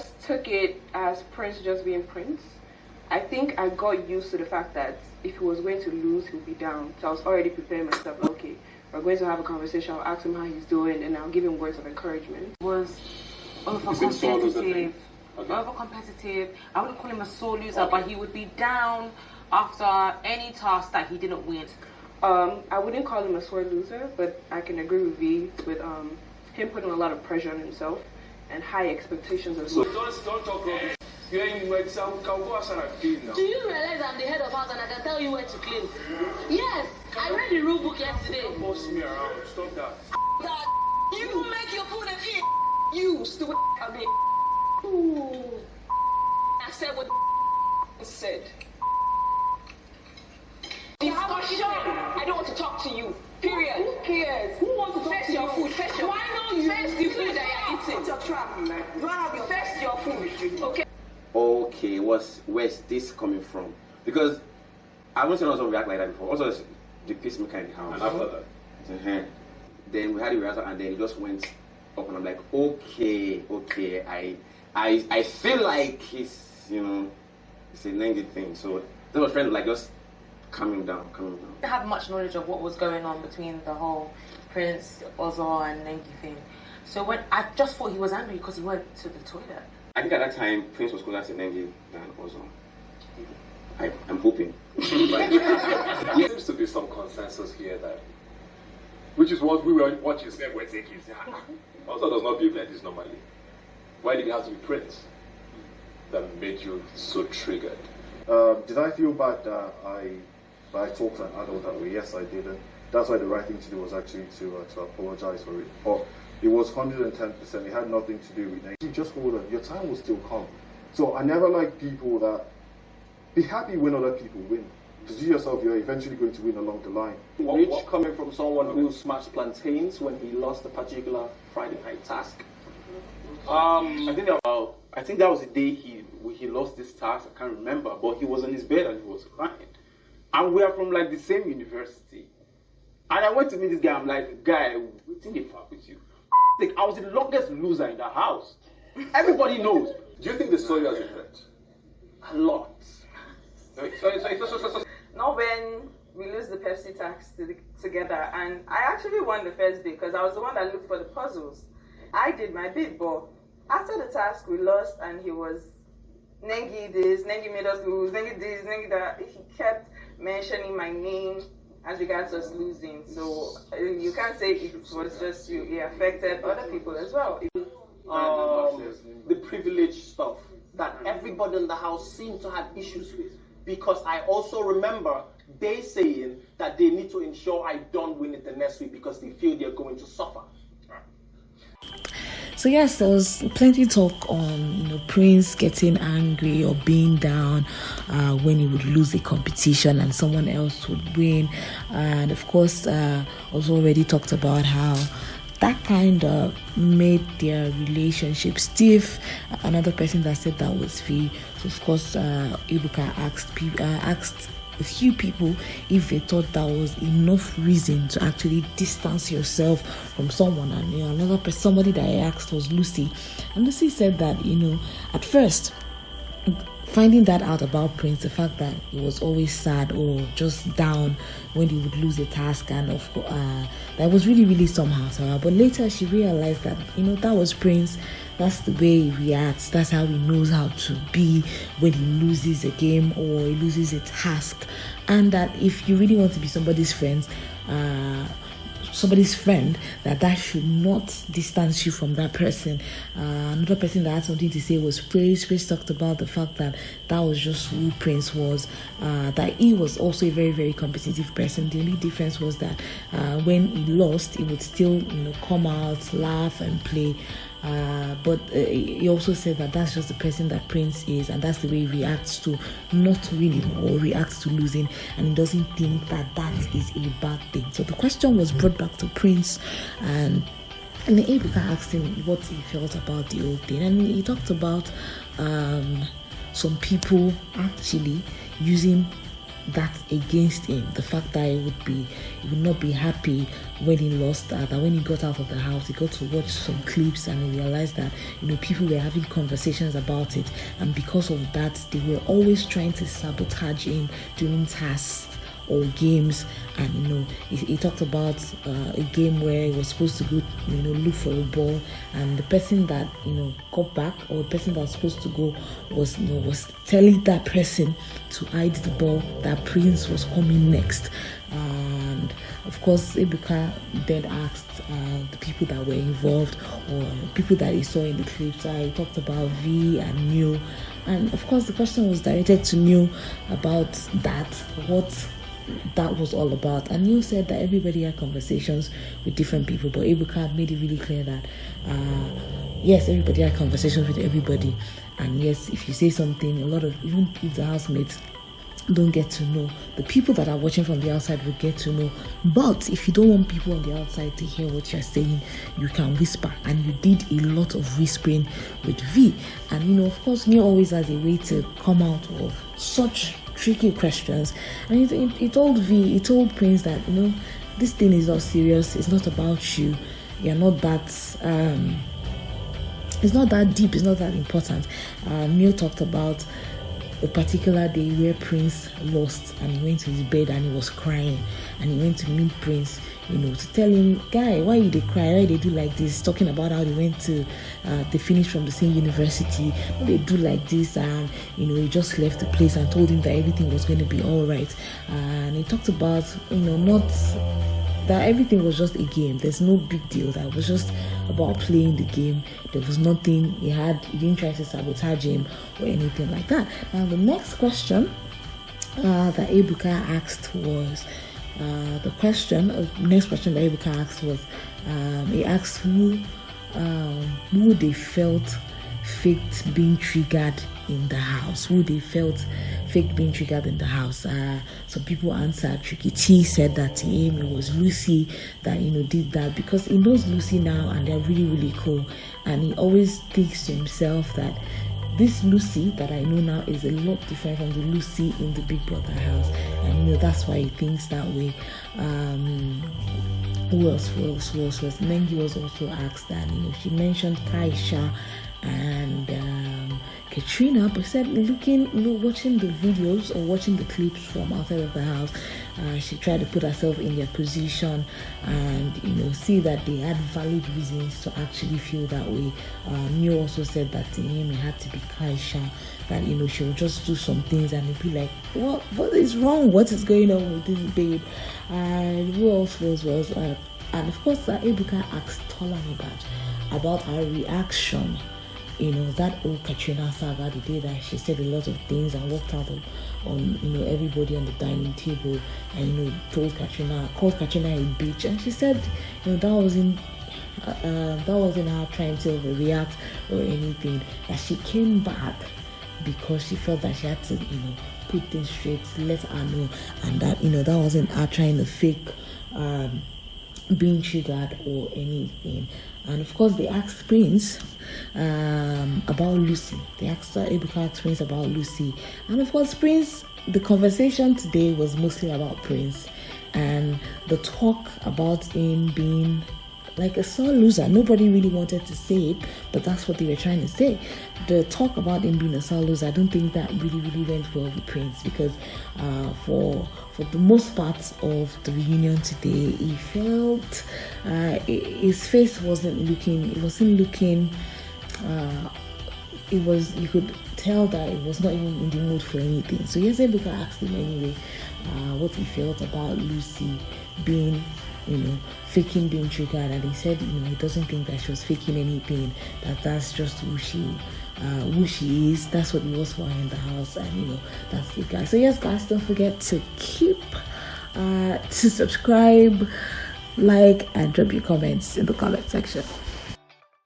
first took it as Prince just being Prince. I think I got used to the fact that if he was going to lose, he would be down. So I was already preparing myself, okay, we're going to have a conversation, I'll ask him how he's doing, and I'll give him words of encouragement. Was over-competitive. Okay. Over-competitive. I wouldn't call him a sore loser, but he would be down after any task that he didn't win. I wouldn't call him a sore loser, but I can agree with V with him putting a lot of pressure on himself and high expectations of him. So don't talk rubbish. You're in my exam, can go outside and clean now. Do you realize I'm the head of house and I can tell you where to clean? Yes, I read the rule book yesterday. Don't boss me around, stop that. You make your food and eat. You stupid. I mean, I said what said. Discussion. I don't want to talk to you. Period. Who cares? Who wants to talk to your food? Fetch your food. Why not you? Fetch the food that you're eating. Put your trap, man. You don't have your fetch your food. Okay. Okay, where's this coming from? Because I wasn't also react like that before. Also, the pacemaker in the house. And after that? Then we had the rehearsal, and then it just went up, and I'm like, okay. I feel like it's it's a negative thing. So that was friends like just calming down. I didn't have much knowledge of what was going on between the whole Prince, Ozo and Nengi thing. So when I just thought he was angry because he went to the toilet. I think at that time Prince was closer to Nengi than Ozo. I'm hoping. There seems to be some consensus here that, which is what you said we're thinking. Ozo does not behave like this normally. Why did it have to be Prince that made you so triggered? Did I feel bad that I talked to an adult that way? Yes, I did. And that's why the right thing to do was actually to apologize for it. But it was 110%. It had nothing to do with it. You just hold on. Your time will still come. So I never like people that be happy when other people win. Because you yourself, you're eventually going to win along the line. Rich coming from someone who smashed plantains when he lost a particular Friday night task. I think that was the day he lost this task. I can't remember, but he was on his bed and he was crying. And we are from like the same university. And I went to meet this guy. I'm like, guy, what's in the fuck with you? I was the longest loser in the house. Everybody knows. Do you think they saw you as a threat? A lot. Not when we lose the Pepsi tax together, and I actually won the first bit because I was the one that looked for the puzzles. I did my bit, but after the task we lost, and he was Nengi this, Nengi made us lose, Nengi this, Nengi that. He kept mentioning my name as regards us losing. So you can't say it was just you. It affected other people as well. The privilege stuff that everybody in the house seemed to have issues with. Because I also remember they saying that they need to ensure I don't win it the next week because they feel they're going to suffer. So yes, there was plenty talk on Prince getting angry or being down when he would lose a competition and someone else would win, and of course also already talked about how that kind of made their relationship stiff. Another person that said that was V. So of course Ibuka asked a few people if they thought that was enough reason to actually distance yourself from someone. And another person, somebody that I asked was Lucy, and Lucy said that at first, finding that out about Prince, the fact that he was always sad or just down when he would lose a task, and of course that was really, really somehow to her. But later she realized that that was Prince. That's the way he reacts. That's how he knows how to be when he loses a game or he loses a task. And that if you really want to be somebody's friend, that should not distance you from that person. Another person that had something to say was Praise. Praise talked about the fact that was just who Prince was, that he was also a very, very competitive person. The only difference was that when he lost, he would still come out, laugh and play. But he also said that that's just the person that Prince is, and that's the way he reacts to not winning or reacts to losing, and he doesn't think that is a bad thing. So the question was brought back to Prince, and Ebuka asked him what he felt about the whole thing, and he talked about some people actually using that against him. The fact that he would not be happy when he lost that when he got out of the house, he got to watch some clips and he realized that people were having conversations about it, and because of that they were always trying to sabotage him during tasks or games. And he talked about a game where he was supposed to go look for a ball, and the person that got back, or the person that was supposed to go, was telling that person to hide the ball, that Prince was coming next. And of course Ebuka then asked the people that were involved, or people that he saw in the clips. He talked about V and Neil, and of course the question was directed to Neil about what that was all about. And Neil said that everybody had conversations with different people, but Ebuka made it really clear that yes, everybody had conversations with everybody, and yes, if you say something, even if the housemates don't get to know, the people that are watching from the outside will get to know. But if you don't want people on the outside to hear what you're saying, you can whisper, and you did a lot of whispering with V. And of course Neil always has a way to come out of such tricky questions, and he told Prince that this thing is not serious, it's not about you, you're not that it's not that deep, it's not that important. Neil talked about a particular day where Prince lost, and he went to his bed and he was crying, and he went to meet Prince to tell him, guy, why you dey cry, why they do like this, talking about how they went to they finished from the same university, they do like this, and he just left the place, and told him that everything was going to be all right. And he talked about not that everything was just a game, there's no big deal, that was just about playing the game, there was nothing he didn't try to sabotage him or anything like that. Now the next question that Ebuka asked was next question that Ebuka asked was he asked who they felt faked being triggered in the house. Who they felt fake being triggered in the house. Some people answered. Tricky T said that to him it was Lucy that did that, because he knows Lucy now and they're really, really cool, and he always thinks to himself that this Lucy that I know now is a lot different from the Lucy in the Big Brother house, and that's why he thinks that way. Who else was Nengi was also asked that she mentioned Kaisha and Katrina, but said watching the videos or watching the clips from outside of the house, she tried to put herself in their position and see that they had valid reasons to actually feel that way. Neo also said that to him it had to be Kaisha, that she would just do some things and he'd be like, what is wrong, what is going on with this babe? And who else was and of course Ebuka asked Tolani about her reaction, that old Katrina saga, the day that she said a lot of things and walked out on everybody on the dining table, and called Katrina a bitch, and she said that wasn't her trying to overreact or anything, that she came back because she felt that she had to put things straight, let her know, and that that wasn't her trying to fake being triggered or anything. And of course they asked Prince about Lucy. They asked Ebuka Prince about Lucy, and of course Prince, the conversation today was mostly about Prince and the talk about him being like a sore loser. Nobody really wanted to say it, but that's what they were trying to say. The talk about him being a sore loser, I don't think that really went well with Prince, because for the most part of the reunion today, he felt his face wasn't looking, you could tell that it was not even in the mood for anything. So yes, Ebuka asked him anyway what he felt about Lucy being faking being triggered, and he said he doesn't think that she was faking anything, that's just who she is, that's what he was for her in the house, and that's it, guys. So yes, guys, don't forget to keep to subscribe, like, and drop your comments in the comment section.